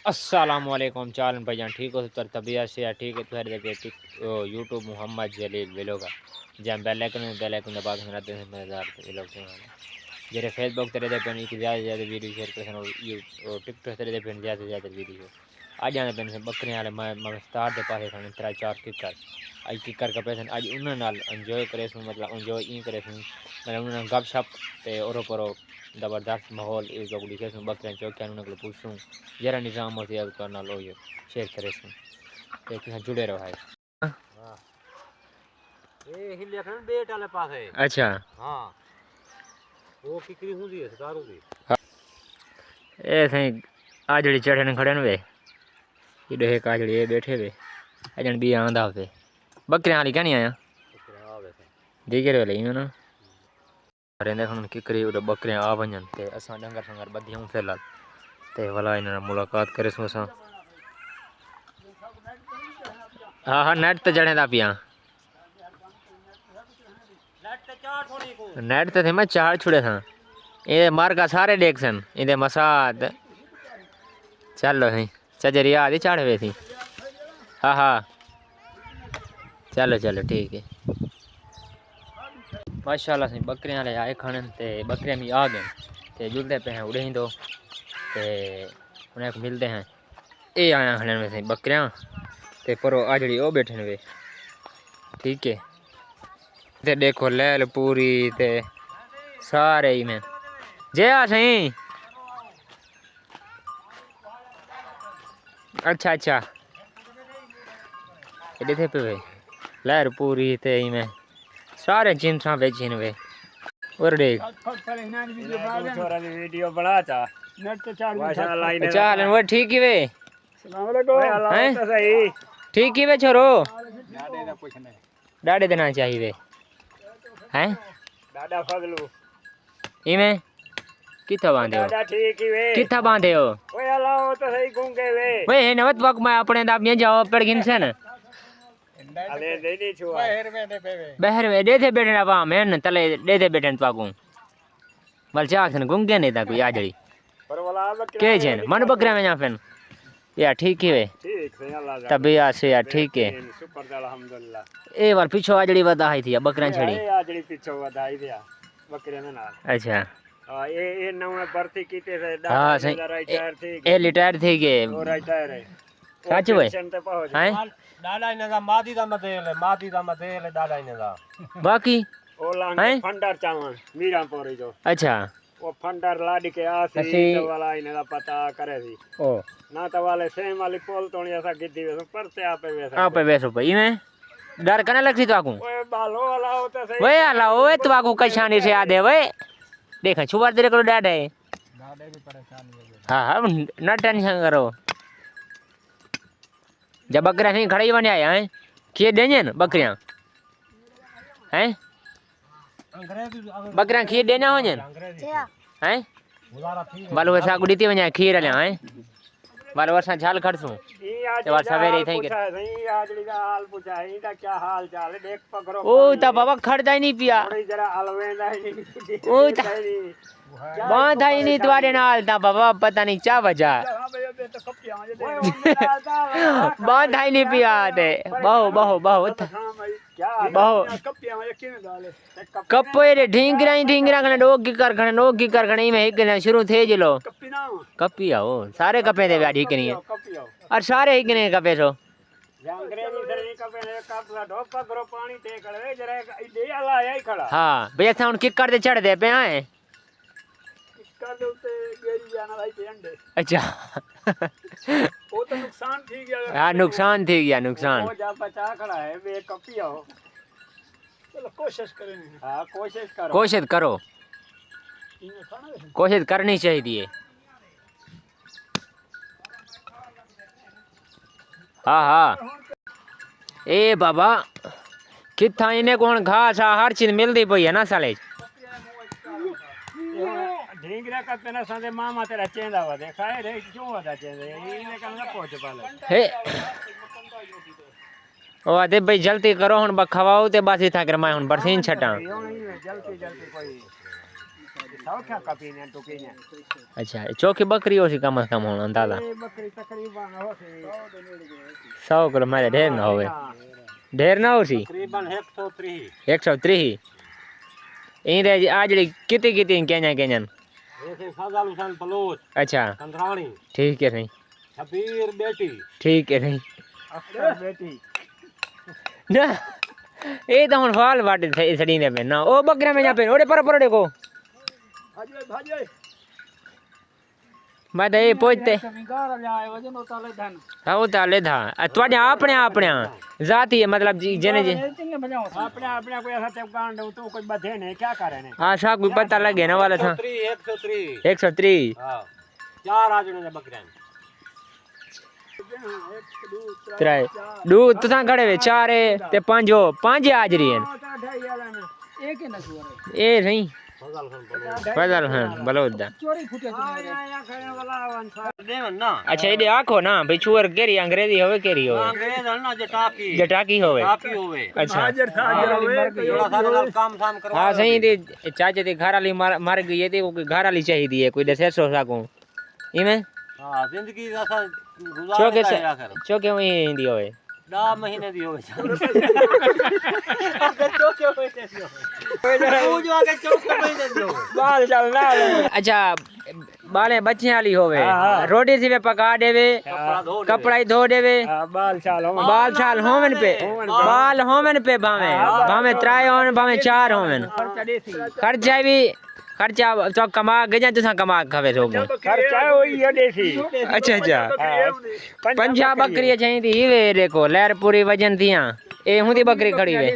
अस्सलामुअलैकुम चालन भाईजान ठीक हो तर तबीयत से या ठीक है तो देखे यूट्यूब मोहम्मद जलील व्लॉग जहाँ बेल आइकन दबा के रहते हैं मज़ेदार व्लॉग जरे फेसबुक तेरे दे पेन एक ज़्यादा वीडियो शेयर करते हैं और टिकटॉक तेरे दे पेन ज़्यादा वीडियो आज जाने पेन बकरियां वाले मैं स्टार दे पासे खाने 3-4 किकर आज किकर का पैसे आज उन्होंने नाल एंजॉय करे सूँ मतलब एंजॉय ई करे सूँ मतलब उन्होंने गपशप ते ओरो परो ज़बरदस्त माहौल इस लोग लिखे सूँ बकरियां चौकियां उन्होंने पूछूँ जरा निज़ाम होती है तो ना लो ये शेयर करे सूँ ते कि जुड़े रहो है हाँ ये हिल खन बेट वाले पास है। अच्छा हाँ वो किकरी हुंदी है सकारू दी ए सही आजड़ी चढ़े ने खड़े ने वे ये दे काजड़ी ये बैठे वे अजन भी आंदा पे बकरियां वाली क्या नहीं आया दिखे रे ले ना अरे देखो किकरी उधर बकरियां आ वजन ते असा डंगर संगर बधियूं फिलहाल ते वाला इन मुलाकात करे सो असा हाँ हाँ नेट ते चढ़े दा पिया नेट ते थे मैं चार छुड़े था ये मार का सारे डेक्सन इधे मसाद चलो है चजरी आदि चढ़ वे थी हाँ हाँ चलो चलो ठीक है माशाल्लाह से बकरियां ले आए खाने ते बकरियां भी आ गए ते जुलते पे हैं उड़े ही दो ते उन्हें मिलते हैं ये आया खाने में से बकरियां ते परो आजड़ी ओ बैठे ने वे ठीक है ते देखो लैल पूरी ते सारे ही में जे आ सही अच्छा अच्छा ये थे पे वे लहर पूरी ते ही में सारे चिंसा बेचीन वे और देख वीडियो बना चा माशाल्लाह चाल वो ठीक ही वे हैं सही ठीक ही वे छोरो डाडे देना चाहिए वे हैं दादा फगलू इमें किथा बांधे हो दादा ठीक ही वे किथा बांधे हो ओए अल्लाह तो सही गूंगे वे वे है नवत वक मैं अपने दाब ने जाओ पड़ गिन से न अले दे दी छुआ बहर में दे थे बैठना पा मैं तले दे थे बैठन पाकू बल चाखन गुंगे नहीं था कोई आजड़ी पर वाला के जन मन बकरा में जाफन या ठीक ही वे ठीक से अल्लाह तभी से यार ठीक है शुक्र अल्हम्दुलिल्लाह ए बार पीछे आजड़ी बधाई थी बकरा छड़ी आजड़ी पीछे बधाई दिया बकरे ने नाल अच्छा हां ये नवे भर्ती कीते से हां सही रिटायर थी ए रिटायर थी के वो रिटायर है सच वे हैं दादा इने दा मादी दा मदेल दादा इने दा बाकी ओ लांग फंडर चावन मीरापुरी जो अच्छा वो फंडर लाड के आसी तो वाला इने दा पता करे सी ओ ना तो वाले सेम वाली पोल तोणी ऐसा गिद्दी वे परते वैसो भाई में डर कने लगती तो आकू ओए बालो वाला होता सही वे आला ओए तो आकू कशानी से आदे वे देखा छुबार तेरे को डाडे भी परेशानी है हां हां न टेंशन करो जब बकरियां नहीं खड़ी बने आया हैं खीर देंगे न बकरियां हैं बकरियां खीर देना हो जन हैं बालू ऐसा गुड़ी थी वने खीर ले हैं बालू वर्षा झाल खड़सू ते बार सवेरे थई के सही आजली का हाल पूछा इनका क्या हाल चाल है देख पकड़ो ओ ता बाबा खड़दा ही नहीं पिया थोड़ी जरा अलवेंदा ही ओ ता बांधा ही नहीं तुम्हारे नाल ता बाबा पता नहीं क्या वजह बांधा ही नहीं पिया ते बहु बहु बहु बहु कप्पे रे ढींगरा कने डोग की कर खने में एक शुरू थे जलो कप्पी आओ सारे कपे दे बैठी के नहीं और सारे ही कने कपे सो हां भैया था उन किकर दे चढ़ दे पे आए अच्छा वो तो नुकसान थी गया हां नुकसान थी गया नुकसान वो जा बचा खड़ा है वे कपिया हो चलो कोशिश करें हां कोशिश करो कोशिश करनी चाहिए हाँ हाँ ए बाबा किथा इन्हें कौन घास हर चीज मिलती पई है ना साले ढींगरा का पेना संदे मामा तेरा चेंदा वा देखा है रे क्यों वादा चेंदे इने का ना पहुंच पाले हे ओ आदे भाई जल्दी करो हुन बखवाओ ते बासी था कर मैं हुन बरसीन छटा जल्दी कोई क्या कपी ने तो केने अच्छा चौकी बकरी हो सी कम से कम होना अंदाजा ये बकरी तकरीबन हो से 100 किलो मारे ढेर ना होवे ढेर ना हो सी तकरीबन 130 130 इन रे आ जड़ी किती किती केन्या ऐसे फजल हुसैन बलोच अच्छा कंधराणी ठीक है नहीं शबीर बेटी ठीक है नहीं अख्तर बेटी ना ए तो हुन फाल वाटे सड़ी ने पे ना ओ बकरा में जा पे ओडे पर देखो भाजे भाजे मैं तो ये पहुंचते विंगार जाए वजन होता ले धन हां ताले था तवाडे अपने जाती है मतलब जेने जे अपने अपने कोई ऐसा चपकान दो तो कोई बधे नहीं क्या करे ने हां सा कोई पता लगे ना वाला था 130 130 हां चार आजने ने बकरियां त्रै दू तुसा खड़े वे चार ते पांच हाजरी है एक ही नसुर ए नहीं फजल हां बलोदा चोरी फुटे या खाने वाला अंसार देवन ना अच्छा ये आखो ना भाई छुअर केरी अंग्रेजी होवे केरी होवे अंग्रेज ना जटाकी होवे टाकी होवे अच्छा थोड़ा सा काम काम करो हां सही दे चाचे दे घर वाली मार गई थी कोई घर वाली चाहिए है कोई दे सो साको इमे हां जिंदगी ऐसा गुजार चोके वही हिंदी होवे 10 महीने दी होवे चोके होवे वो जो आगे चोके महीने दी होवे बाल चलना अच्छा बाले बच्चे वाली होवे रोटी से पका देवे कपड़ा ही धो देवे बाल साल होवन पे बाल होवन पे भावे 3 होवन भावे 4 होवन खर्चा भी खर्चा तो कमा गजा तुसा कमा खावे सो खर्चा वही है देसी अच्छा पंजाब बकरी चाहिए थी वे देखो लहर पूरी वजन थिया ए हुंदी बकरी खड़ी वे